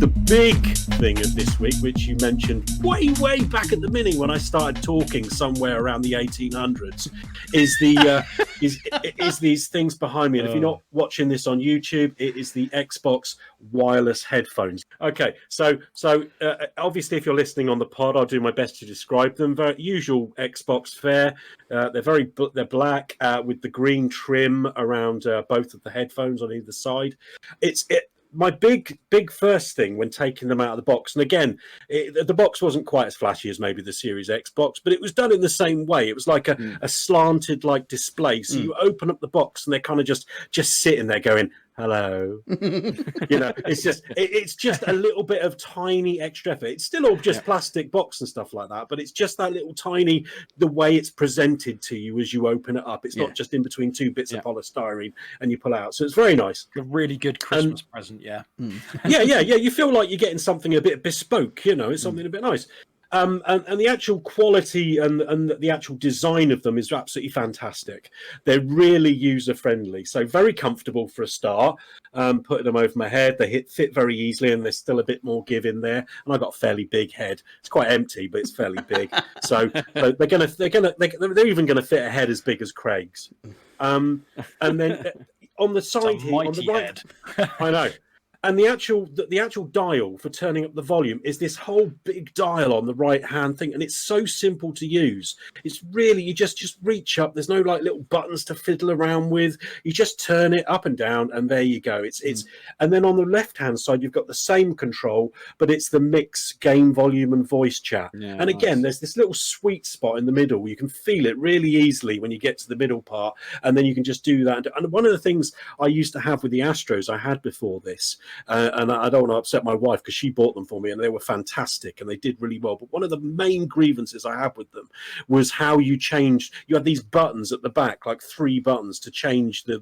the big thing of this week, which you mentioned way back at the beginning when I started talking somewhere around the 1800s, is the is these things behind me. And if you're not watching this on YouTube, it is the Xbox wireless headphones. Okay, so obviously, if you're listening on the pod, I'll do my best to describe them. Very usual Xbox fare. They're black with the green trim around both of the headphones on either side. My big first thing when taking them out of the box, and again, the box wasn't quite as flashy as maybe the Series X box, but it was done in the same way. It was like a slanted like display. So you open up the box and they're kind of just sitting there going, hello. It's just a little bit of tiny extra effort. It's still all just plastic box and stuff like that, but it's just that little tiny, the way it's presented to you as you open it up. It's not just in between two bits of polystyrene and you pull out. So it's very nice. A really good Christmas present, yeah, you feel like you're getting something a bit bespoke, it's something a bit nice. And the actual quality and the actual design of them is absolutely fantastic. They're really user friendly, so very comfortable for a start. Putting them over my head, they fit very easily, and there's still a bit more give in there. And I've got a fairly big head. It's quite empty, but it's fairly big. So they're even gonna fit a head as big as Craig's. And then on the side here, on the right, I know. And the actual dial for turning up the volume is this whole big dial on the right hand thing, and it's so simple to use. It's really, you just reach up. There's no like little buttons to fiddle around with. You just turn it up and down, and there you go. It's and then on the left hand side you've got the same control, but it's the mix, game volume, and voice chat. Yeah, and again, there's this little sweet spot in the middle where you can feel it really easily when you get to the middle part, and then you can just do that. And one of the things I used to have with the Astros I had before this. And I don't want to upset my wife because she bought them for me and they were fantastic and they did really well. But one of the main grievances I had with them was how you had these buttons at the back, like 3 buttons to change the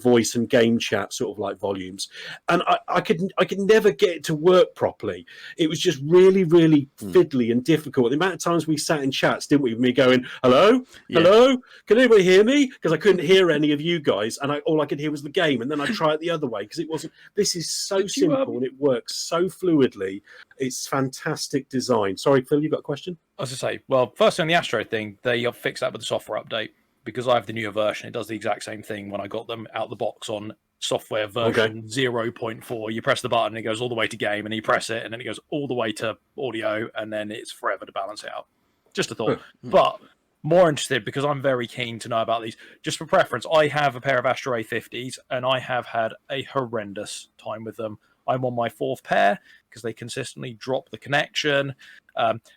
voice and game chat sort of like volumes. And I could never get it to work properly. It was just really, really fiddly and difficult. The amount of times we sat in chats, didn't we, with me going, hello, can anybody hear me? Because I couldn't hear any of you guys, and all I could hear was the game. And then I'd try it the other way because it wasn't. This is so simple and it works so fluidly. It's fantastic design. Sorry, Phil, you got a question? I was to say, well, first on the Astro thing, they fixed that with the software update because I have the newer version. It does the exact same thing when I got them out the box on software version 0.4. You press the button, it goes all the way to game, and you press it, and then it goes all the way to audio, and then it's forever to balance it out. Just a thought. But more interested because I'm very keen to know about these. Just for preference, I have a pair of Astro A50s and I have had a horrendous time with them. I'm on my 4th pair because they consistently drop the connection.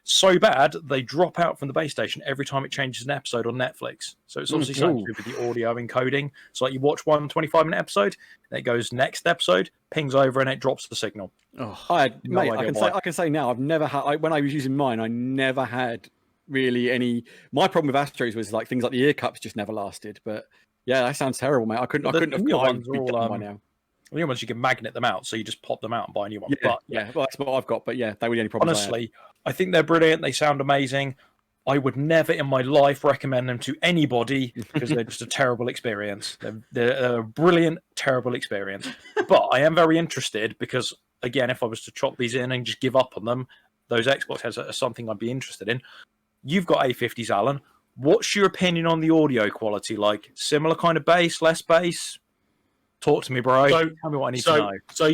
So bad, they drop out from the base station every time it changes an episode on Netflix. So it's obviously something to do with the audio encoding. So like you watch one 25-minute episode, then it goes next episode, pings over, and it drops the signal. I can say now, I've never had, when I was using mine, I never had really any. My problem with Astros was like things like the ear cups just never lasted. But yeah, that sounds terrible, mate. I couldn't have ones be done by now. The new ones you can magnet them out, so you just pop them out and buy a new one. Well, that's what I've got. But yeah, they were the only problem. Honestly, I think they're brilliant. They sound amazing. I would never in my life recommend them to anybody because they're just a terrible experience. They're a brilliant, terrible experience. But I am very interested because, again, if I was to chop these in and just give up on them, those Xbox heads are something I'd be interested in. You've got A50s, Alan. What's your opinion on the audio quality? Like similar kind of bass, less bass? Talk to me, bro. Tell me what I need to know.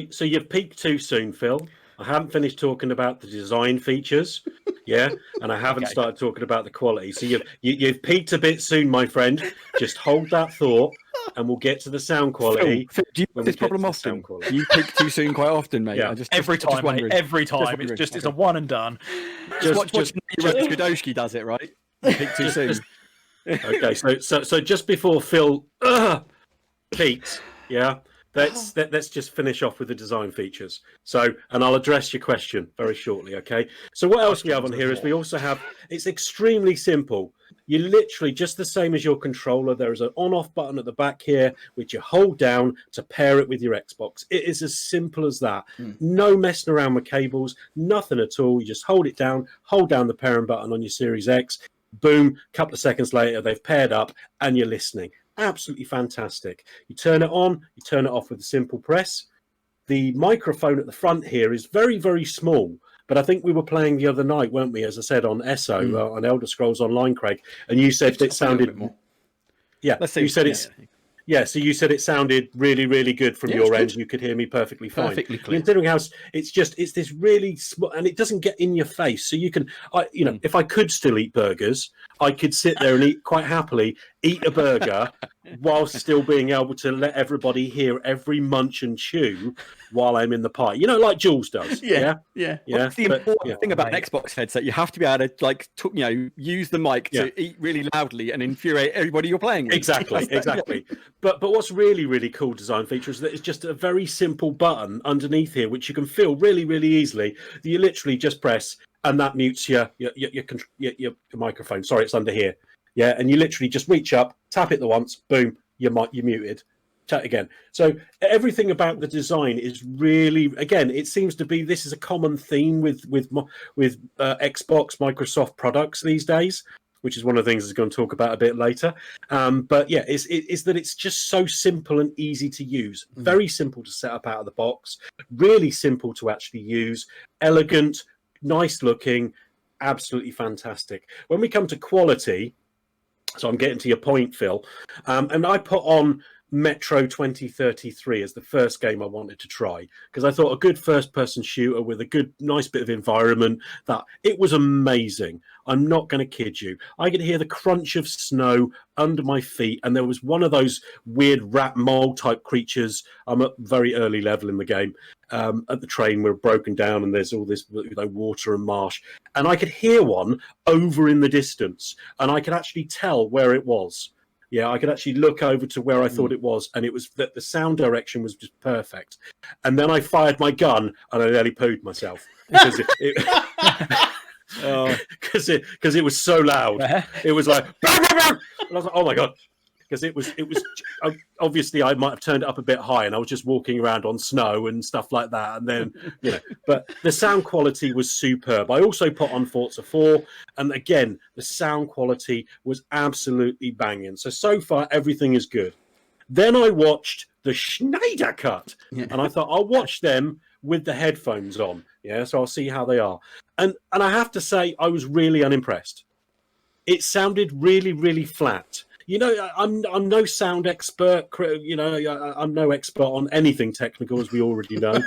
So you've peaked too soon, Phil. I haven't finished talking about the design features, and I haven't started talking about the quality. So you've peaked a bit soon, my friend. Just hold that thought, and we'll get to the sound quality. Phil, do you have this problem often? You peak too soon quite often, mate. Yeah. Every time. It's a one and done. Just Skadowski does it, right? You peak too soon. Okay, so just before Phil peaks, let's just finish off with the design features. So, and I'll address your question very shortly, okay? So what else we have on here is we also have, it's extremely simple. You literally, just the same as your controller, there is an on-off button at the back here, which you hold down to pair it with your Xbox. It is as simple as that. No messing around with cables, nothing at all. You just hold it down, hold down the pairing button on your Series X, boom, a couple of seconds later, they've paired up and you're listening. Absolutely fantastic. You turn it on, you turn it off with a simple press. the microphone at the front here is very, very small. But I think we were playing the other night, weren't we? As I said, on ESO, on Elder Scrolls Online, Craig, and you said it sounded more. Yeah, Let's see. You said it's. Yeah, so you said it sounded really, really good from your end. You could hear me perfectly fine. Perfectly clear. Considering how it's this really small, and it doesn't get in your face. So you can, if I could still eat burgers, I could sit there and eat quite happily, eat a burger, while still being able to let everybody hear every munch and chew while I'm in the pie. Like Jules does. Yeah. Well, the important thing about an Xbox headset, you have to be able to use the mic to eat really loudly and infuriate everybody you're playing with. Exactly. But what's really, really cool design feature is that it's just a very simple button underneath here, which you can feel really, really easily. That you literally just press, and that mutes your microphone. Sorry, it's under here. Yeah, and you literally just reach up, tap it the once, boom, you're muted. Chat again. So everything about the design is really, again, it seems to be this is a common theme with Xbox, Microsoft products these days, which is one of the things I'm going to talk about a bit later. But yeah, it's that it's just so simple and easy to use. Very simple to set up out of the box. Really simple to actually use. Elegant, nice looking, absolutely fantastic. When we come to quality, so I'm getting to your point, Phil, and I put on Metro 2033 as the first game I wanted to try because I thought a good first-person shooter with a good, nice bit of environment, that it was amazing. I'm not going to kid you. I could hear the crunch of snow under my feet, and there was one of those weird rat mole type creatures. I'm at very early level in the game. At the train, we're broken down, and there's all this water and marsh, and I could hear one over in the distance, and I could actually tell where it was. Yeah, I could actually look over to where I thought it was, and it was that the sound direction was just perfect. And then I fired my gun, and I nearly pooed myself because because it was so loud. It was like, and I was like, oh my god, because it was obviously I might have turned it up a bit high, and I was just walking around on snow and stuff like that, and then but the sound quality was superb. I also put on Forza 4, and again the sound quality was absolutely banging. So far everything is good. Then I watched the Schneider cut, and I thought I'll watch them with the headphones on. Yeah, so I'll see how they are. And I have to say I was really unimpressed. It sounded really, really flat. I'm no sound expert. I'm no expert on anything technical, as we already know.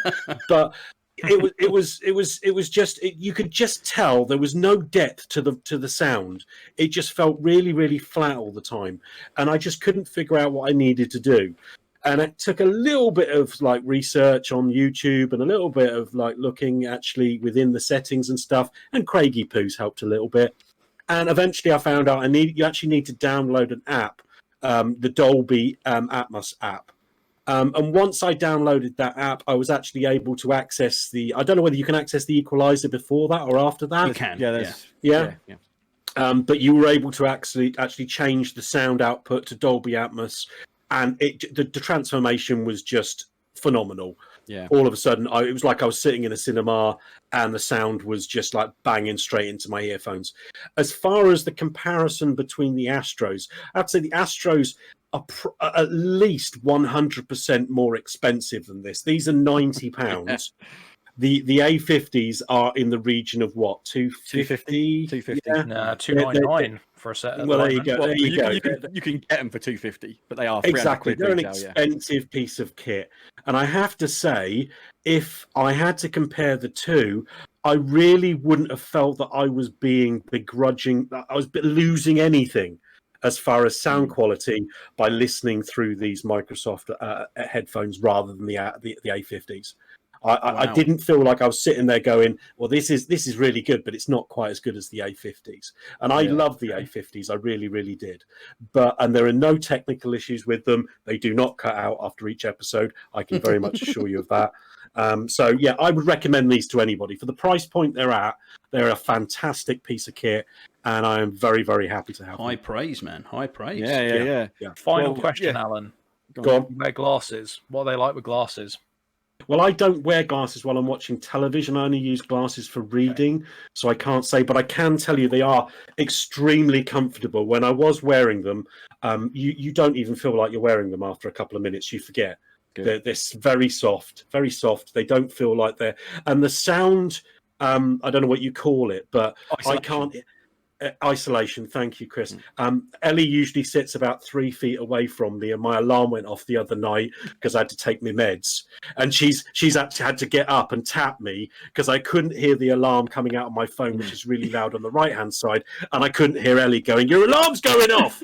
But it was just you could just tell there was no depth to the sound. It just felt really, really flat all the time, and I just couldn't figure out what I needed to do. And it took a little bit of research on YouTube and a little bit of looking actually within the settings and stuff. And Craigie Poos helped a little bit. And eventually I found out you actually need to download an app, the Dolby Atmos app. And once I downloaded that app, I was actually able to access I don't know whether you can access the equalizer before that or after that. You can. Yeah. But you were able to actually change the sound output to Dolby Atmos. And the transformation was just phenomenal. Yeah. All of a sudden, it was like I was sitting in a cinema, and the sound was just banging straight into my earphones. As far as the comparison between the Astros, I'd say the Astros are at least 100% more expensive than this. These are £90. The A50s are in the region of what, 250? 250. Yeah. No, 299 for a set. Well, there you go. There you go. You can get them for 250, but they are exactly. They're an retail, expensive piece of kit, and I have to say, if I had to compare the two, I really wouldn't have felt that I was being begrudging. That I was losing anything as far as sound quality by listening through these Microsoft headphones rather than the A50s. I didn't feel like I was sitting there going, well, this is really good, but it's not quite as good as the A50s. And I love the A50s. I really, really did. And there are no technical issues with them. They do not cut out after each episode. I can very much assure you of that. So, yeah, I would recommend these to anybody. For the price point they're at, they're a fantastic piece of kit. And I am very, very happy to have them. High praise, man. High praise. Yeah. Final question, Alan. Go on. You wear glasses. What are they like with glasses? Well, I don't wear glasses while I'm watching television. I only use glasses for reading, so I can't say. But I can tell you they are extremely comfortable. When I was wearing them, you don't even feel like you're wearing them after a couple of minutes. You forget. They're very soft, very soft. They don't feel like they're, and the sound, I don't know what you call it, but I can't. Isolation. Thank you, Chris. Ellie usually sits about 3 feet away from me, and my alarm went off the other night because I had to take my meds, and she's had to get up and tap me because I couldn't hear the alarm coming out of my phone, which is really loud on the right hand side, and I couldn't hear Ellie going, "Your alarm's going off."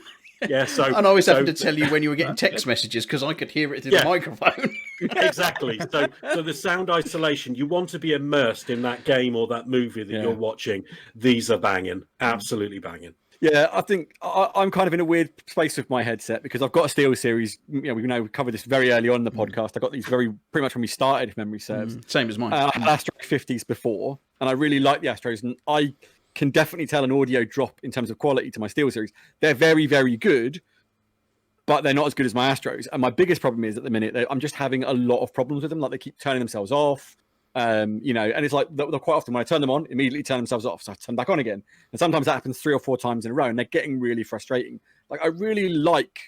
Yeah, so and I was having to tell you when you were getting text messages because I could hear it through the microphone. Exactly. So the sound isolation, you want to be immersed in that game or that movie that you're watching. These are banging, absolutely banging. Yeah, I think I'm kind of in a weird space with my headset because I've got a Steel Series. We covered this very early on in the podcast. I got these pretty much when we started, if memory serves. Same as mine. I had Astro A50s before, and I really like the Astros, and I can definitely tell an audio drop in terms of quality to my Steel Series. They're very, very good, but they're not as good as my Astros. And my biggest problem is at the minute, I'm just having a lot of problems with them. Like they keep turning themselves off, and it's like they're quite often when I turn them on, immediately turn themselves off. So I turn back on again. And sometimes that happens 3 or 4 times in a row, and they're getting really frustrating. Like I really like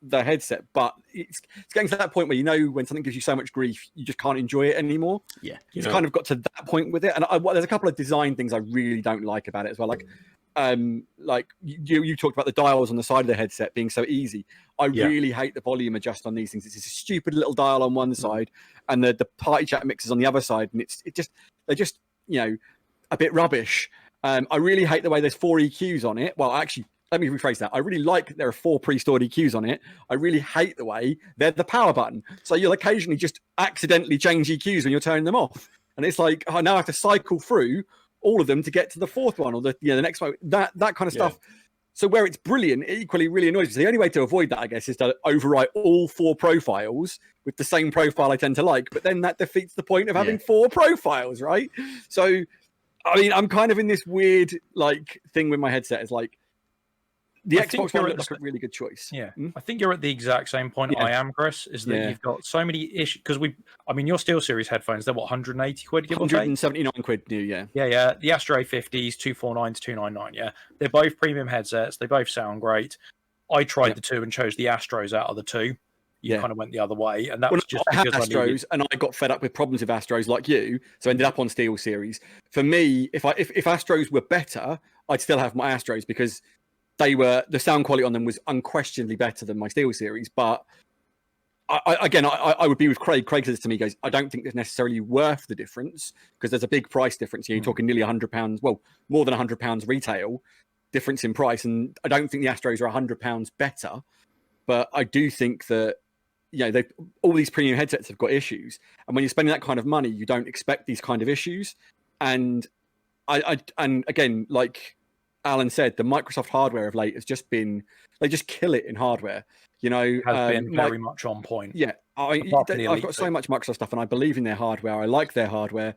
the headset, but it's getting to that point where when something gives you so much grief, you just can't enjoy it anymore. Yeah, it's kind of got to that point with it. And there's a couple of design things I really don't like about it as well. Like you talked about the dials on the side of the headset being so easy. I really hate the volume adjust on these things. It's a stupid little dial on one side and the party chat mixers on the other side, and they're just a bit rubbish. I really hate the way there's 4 EQs on it. Well, actually, let me rephrase that. I really like that there are 4 pre-stored EQs on it. I really hate the way they're the power button. So you'll occasionally just accidentally change EQs when you're turning them off. And it's like, I now have to cycle through all of them to get to the 4th one or the next one. That kind of stuff. So where it's brilliant, it equally really annoys me. So the only way to avoid that, I guess, is to overwrite all 4 profiles with the same profile I tend to like. But then that defeats the point of having 4 profiles, right? So, I mean, I'm kind of in this weird thing with my headset. It's like, the Xbox One looks like a really good choice. Yeah, I think you're at the exact same point I am, Chris. Is that you've got so many issues because your Steel Series headphones, they're what, 180 quid, give or take? 179 quid new, yeah. Yeah. The Astro A50s, 249 to 299. Yeah, they're both premium headsets. They both sound great. I tried the 2 and chose the Astros out of the 2. You kind of went the other way, and that was just because I had Astros, and I got fed up with problems with Astros like you, so ended up on Steel Series. For me, if Astros were better, I'd still have my Astros because the sound quality on them was unquestionably better than my Steel Series. But I would be with Craig. Craig says to me, goes, I don't think it's necessarily worth the difference because there's a big price difference. You're talking nearly £100, well, more than £100 retail difference in price. And I don't think the Astros are £100 better. But I do think that, all these premium headsets have got issues. And when you're spending that kind of money, you don't expect these kind of issues. And and again, like Alan said, the Microsoft hardware of late has just been, they just kill it in hardware. Has been very much on point. Yeah, I've got so much Microsoft stuff, and I believe in their hardware. I like their hardware.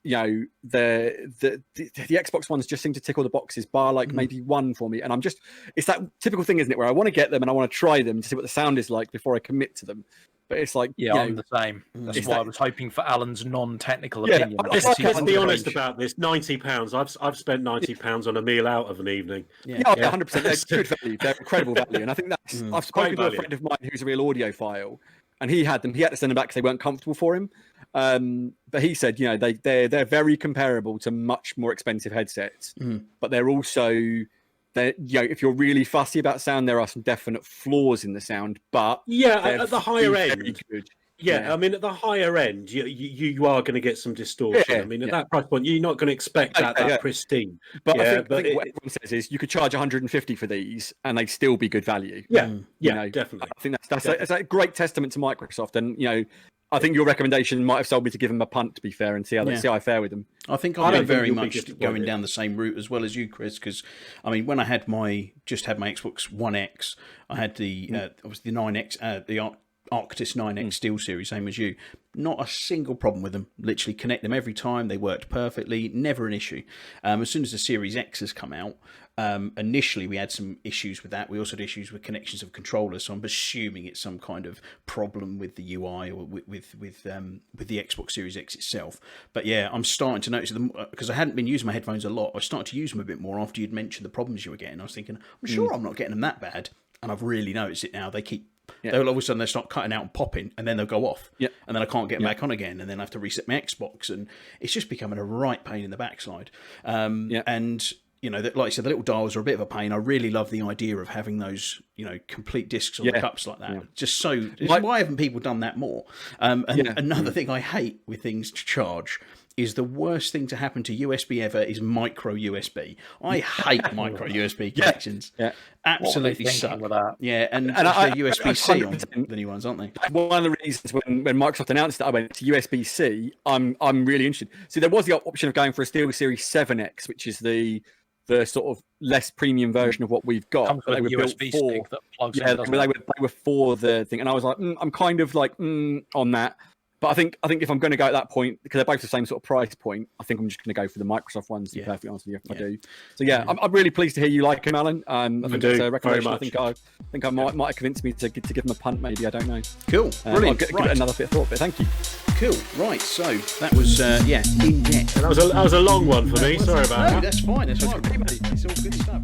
The Xbox ones just seem to tick all the boxes, bar maybe one for me. And it's that typical thing, isn't it, where I want to get them and I want to try them to see what the sound is like before I commit to them. But it's like, I'm the same. That's why I was hoping for Alan's non-technical opinion. Let's be honest about this. £90. I've spent £90 on a meal out of an evening. 100%. They're good value. They're incredible value. And I think that's I've spoken to a friend of mine who's a real audiophile, and he had them. He had to send them back because they weren't comfortable for him. But he said, they're very comparable to much more expensive headsets, but they're also. If you're really fussy about sound, there are some definite flaws in the sound, but at the higher end, very good. I mean, at the higher end, you are going to get some distortion. I mean, at that price point, you're not going to expect that pristine. But I think what everyone says is you could charge 150 for these, and they'd still be good value. Definitely. I think that's a great testament to Microsoft, and I think your recommendation might have sold me to give them a punt, to be fair, and see how I fare with them. I think I'm very much going down the same route as well as you, Chris, because I mean, when I had my Xbox One X, I had the obviously the 9X, the Arctis 9X Steel Series, same as you. Not a single problem with them. Literally connect them every time. They worked perfectly. Never an issue. As soon as the Series X has come out, initially we had some issues with that. We also had issues with connections of controllers. So I'm assuming it's some kind of problem with the UI or with the Xbox Series X itself. But yeah, I'm starting to notice them because I hadn't been using my headphones a lot. I started to use them a bit more after you'd mentioned the problems you were getting. I was thinking, I'm sure I'm not getting them that bad. And I've really noticed it now. They keep They'll all of a sudden they start cutting out and popping, and then they'll go off. Yeah. And then I can't get them back on again, and then I have to reset my Xbox, and it's just becoming a right pain in the backside. And you know, like I said, the little dials are a bit of a pain. I really love the idea of having those, you know, complete discs on the cups like that. Just so, why haven't people done that more? And another thing I hate with things to charge is the worst thing to happen to USB ever is micro USB. I hate micro USB connections. Absolutely suck. With that? Yeah, and USB-C on the new ones, aren't they? One of the reasons when Microsoft announced that I went to USB-C, I'm really interested. See, there was the option of going for a SteelSeries 7X, which is the sort of less premium version of what we've got. Comes with a USB stick that plugs in. They were for the thing, and I was like, I'm kind of like on that. But I think if I'm going to go at that point, because they're both the same sort of price point, I think I'm just going to go for the Microsoft ones. To be perfectly honest with you, I do. So I'm really pleased to hear you like him, Alan. I think it's a recommendation. I think I might have convinced me to give him a punt. Maybe, I don't know. Cool, brilliant. I'll give it another bit of thought. But thank you. Cool. Right. So that was in depth. That was a long one for me. Sorry about that. No, that's fine. That's fine. It's all good stuff.